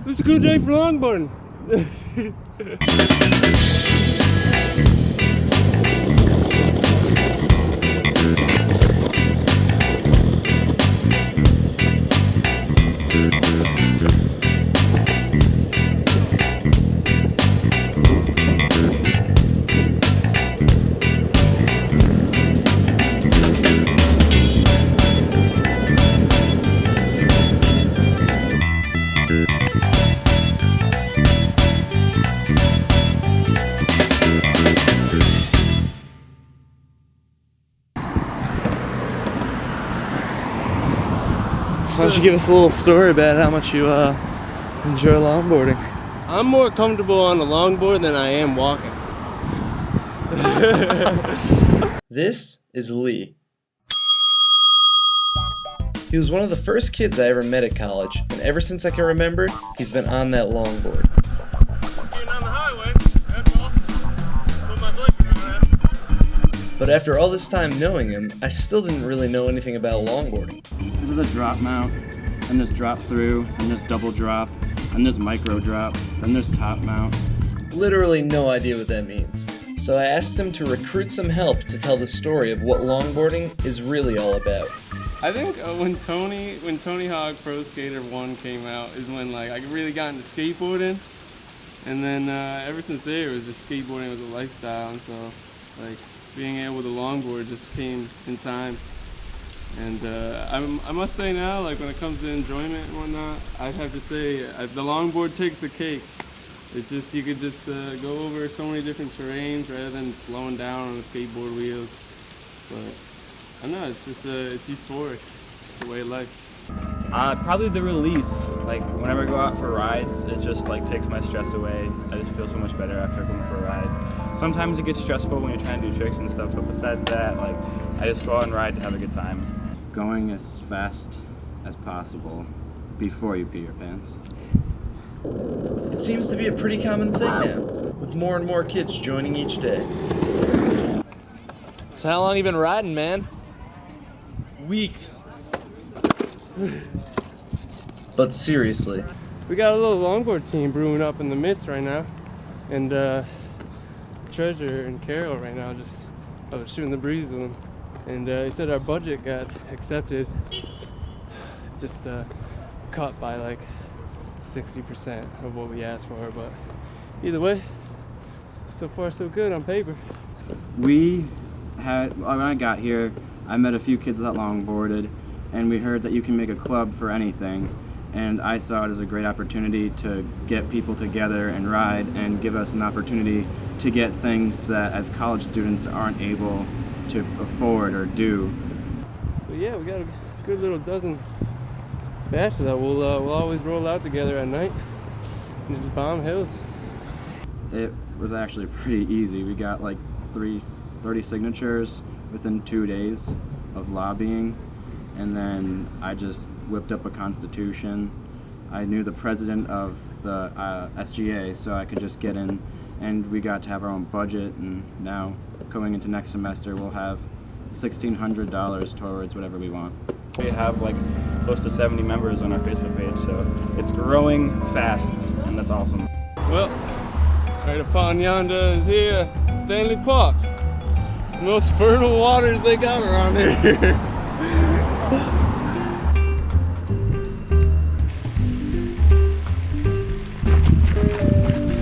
It's a good day for longboarding. So why don't you give us a little story about how much you enjoy longboarding? I'm more comfortable on a longboard than I am walking. This is Lee. He was one of the first kids I ever met at college, and ever since I can remember, he's been on that longboard. Getting on the highway, that's all. Put my bike around. But after all this time knowing him, I still didn't really know anything about longboarding. This is a drop mount, and there's drop through, and there's double drop, and there's micro drop, and there's top mount. Literally no idea what that means. So I asked him to recruit some help to tell the story of what longboarding is really all about. I think when Tony Hawk Pro Skater 1 came out is when like I really got into skateboarding, and then ever since there it was just skateboarding was a lifestyle, and so like being able to longboard just came in time. And I must say now, like when it comes to enjoyment and whatnot, I'd have to say the longboard takes the cake. It's just you could just go over so many different terrains rather than slowing down on the skateboard wheels. But I don't know, it's just it's euphoric. It's the way of life. Probably the release. Like whenever I go out for rides, it just like takes my stress away. I just feel so much better after going for a ride. Sometimes it gets stressful when you're trying to do tricks and stuff, but besides that, like I just go out and ride to have a good time. Going as fast as possible before you pee your pants. It seems to be a pretty common thing now, with more and more kids joining each day. So how long you been riding, man? Weeks. But seriously, We got a little longboard team brewing up in the midst right now, and Treasure and Carol right now just shooting the breeze with them. And he said our budget got accepted, just cut by like 60% of what we asked for, but either way, so far so good on paper. When I got here, I met a few kids that longboarded, and we heard that you can make a club for anything, and I saw it as a great opportunity to get people together and ride and give us an opportunity to get things that as college students aren't able to afford or do. But yeah, we got a good little dozen batches that we'll always roll out together at night and just bomb hills. It was actually pretty easy. We got like 30 signatures within 2 days of lobbying, and then I just whipped up a constitution. I knew the president of the SGA, so I could just get in, and we got to have our own budget, and now going into next semester we'll have $1,600 towards whatever we want. We have like close to 70 members on our Facebook page, so it's growing fast, and that's awesome. Well, right upon yonder is here, Stanley Park. The most fertile waters they got around here.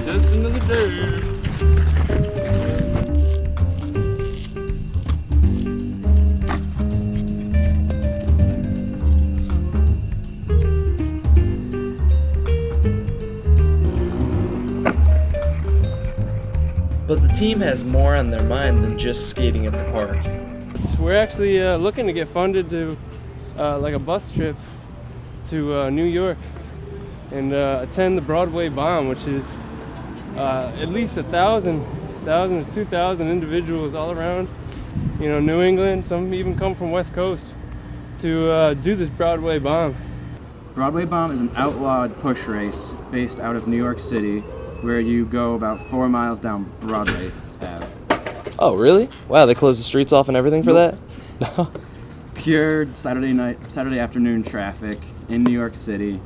Just another day. but the team has more on their mind than just skating at the park. We're actually looking to get funded to like a bus trip to New York and attend the Broadway Bomb, which is at least 1,000 to 2,000 individuals all around, you know, New England. Some even come from West Coast to do this Broadway Bomb. Broadway Bomb is an outlawed push race based out of New York City, where you go about 4 miles down Broadway Ave. Oh, really? Wow, they closed the streets off and everything for that? No. Pure Saturday afternoon traffic in New York City.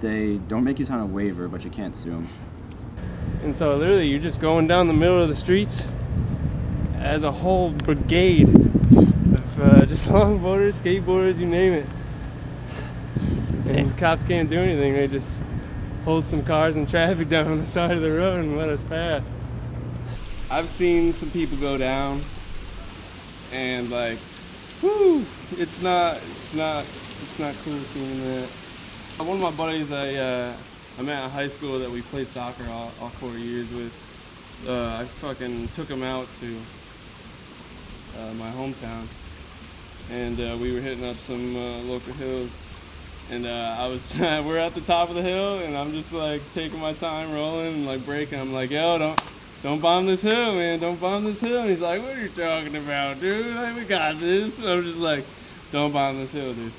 They don't make you sign a waiver, but you can't sue them. And so literally you're just going down the middle of the streets as a whole brigade of just longboarders, skateboarders, you name it. And the cops can't do anything. They just hold some cars and traffic down on the side of the road and let us pass. I've seen some people go down and like, whoo, it's not cool seeing that. One of my buddies I met in high school that we played soccer all 4 years with, I fucking took him out to my hometown, and we were hitting up some local hills, and we're at the top of the hill, and I'm just like taking my time rolling and like braking. I'm like, yo, don't bomb this hill, man, don't bomb this hill. And he's like, what are you talking about, dude? Like, we got this. And I'm just like, don't bomb this hill, dude.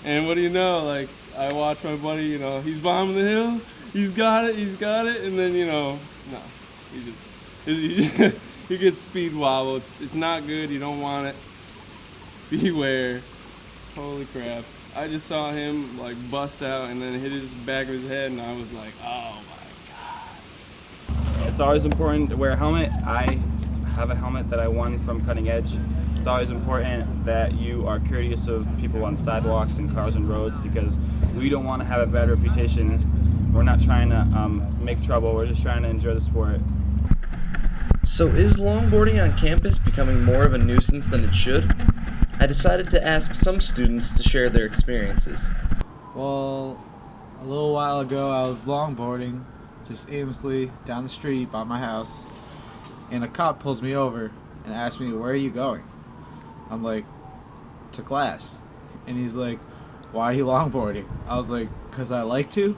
And what do you know, like, I watch my buddy, you know, he's bombing the hill, he's got it, and then, you know, no, he gets speed wobble. It's not good, you don't want it. Beware. Holy crap. I just saw him, like, bust out and then hit his back of his head, and I was like, oh my God. It's always important to wear a helmet. I have a helmet that I won from Cutting Edge. It's always important that you are courteous of people on sidewalks and cars and roads, because we don't want to have a bad reputation. We're not trying to make trouble, we're just trying to enjoy the sport. So is longboarding on campus becoming more of a nuisance than it should? I decided to ask some students to share their experiences. Well, a little while ago I was longboarding just aimlessly down the street by my house, and a cop pulls me over and asks me, where are you going? I'm like, to class. And he's like, why are you longboarding? I was like, because I like to.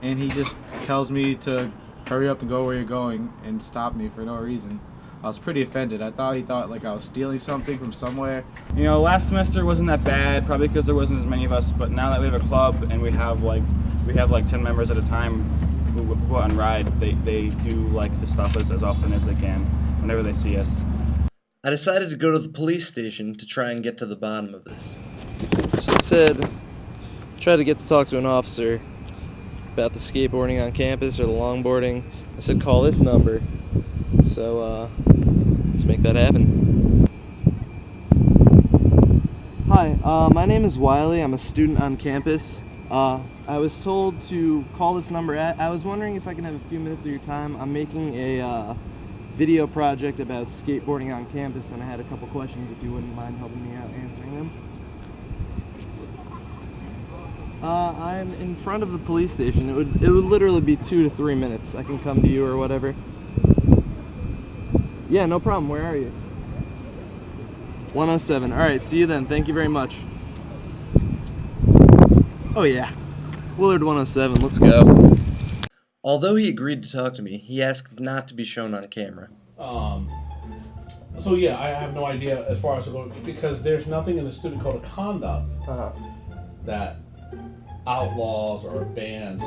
And he just tells me to hurry up and go where you're going and stop me for no reason. I was pretty offended. I thought he thought like I was stealing something from somewhere. You know, last semester wasn't that bad, probably because there wasn't as many of us, but now that we have a club and we have like 10 members at a time who go out and ride, they do like to stop us as often as they can whenever they see us. I decided to go to the police station to try and get to the bottom of this. So it said, try to get to talk to an officer about the skateboarding on campus or the longboarding. I said, call this number. So, let's make that happen. Hi, my name is Wiley. I'm a student on campus. I was told to call this number. I was wondering if I can have a few minutes of your time. I'm making a video project about skateboarding on campus, and I had a couple questions if you wouldn't mind helping me out answering them. I'm in front of the police station. It would literally be 2 to 3 minutes. I can come to you or whatever. Yeah, no problem. Where are you? 107. Alright, see you then. Thank you very much. Oh yeah. Willard 107. Let's go. Although he agreed to talk to me, he asked not to be shown on camera. So yeah, I have no idea as far as because there's nothing in the student code of conduct that outlaws or bans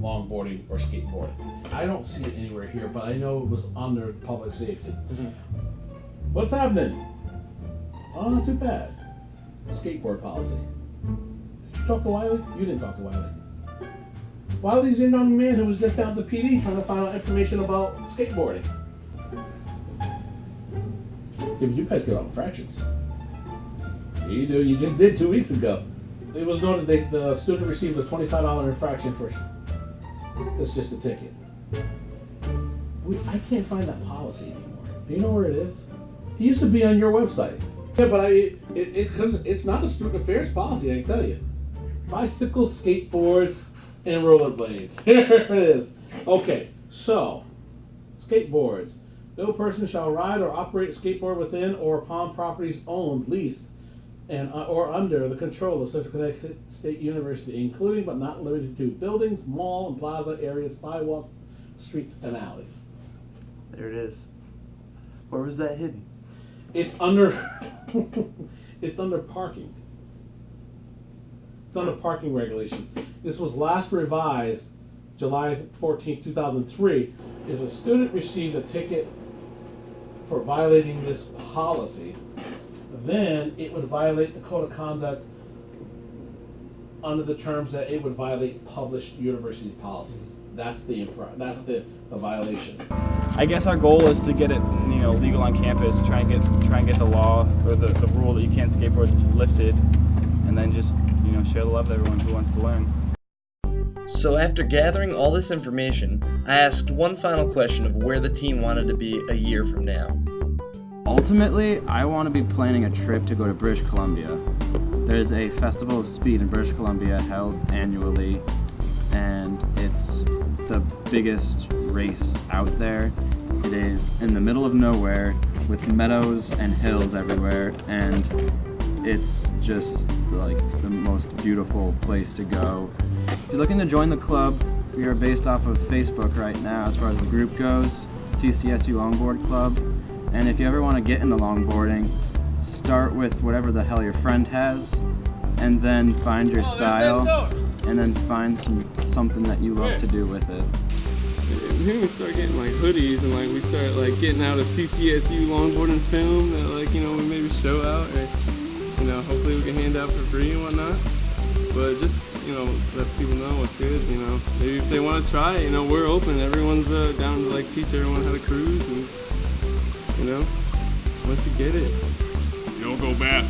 longboarding or skateboarding. I don't see it anywhere here, but I know it was under public safety. What's happening? Oh, not too bad. Skateboard policy. Did you talk to Wiley? You didn't talk to Wiley. Wiley's a young man who was just down to PD trying to find out information about skateboarding. Yeah, but you guys get on infractions. You do. You just did 2 weeks ago. It was noted that the student received a $25 infraction for it's just a ticket. I can't find that policy anymore. Do you know where it is? It used to be on your website. Yeah, but it's not a student affairs policy, I can tell you. Bicycles, skateboards, and rollerblades. Here it is. Okay, so skateboards. No person shall ride or operate a skateboard within or upon properties owned, leased, and or under the control of Central Connecticut State University, including but not limited to buildings, mall and plaza areas, sidewalks, streets, and alleys. There it is. Where was that hidden? It's under it's under parking. It's under parking regulations. This was last revised July 14, 2003. If a student received a ticket for violating this policy, then it would violate the code of conduct under the terms that it would violate published university policies. That's the violation. I guess our goal is to get it, legal on campus. Try and get the law or the rule that you can't skateboard lifted, and then just share the love with everyone who wants to learn. So after gathering all this information, I asked one final question of where the team wanted to be a year from now. Ultimately, I want to be planning a trip to go to British Columbia. There's a Festival of Speed in British Columbia held annually, and it's the biggest race out there. It is in the middle of nowhere with meadows and hills everywhere, and it's just like the most beautiful place to go. If you're looking to join the club, we are based off of Facebook right now as far as the group goes, CCSU Longboard Club. And if you ever want to get into longboarding, start with whatever the hell your friend has, and then find your style, and then find something that you love to do with it. Then we start getting like hoodies, and like we start like getting out a CCSU longboarding film that we maybe show out, or hopefully we can hand out for free and whatnot. But just let people know what's good. Maybe if they want to try it, we're open. Everyone's down to like teach everyone how to cruise, and once you get it, you don't go back.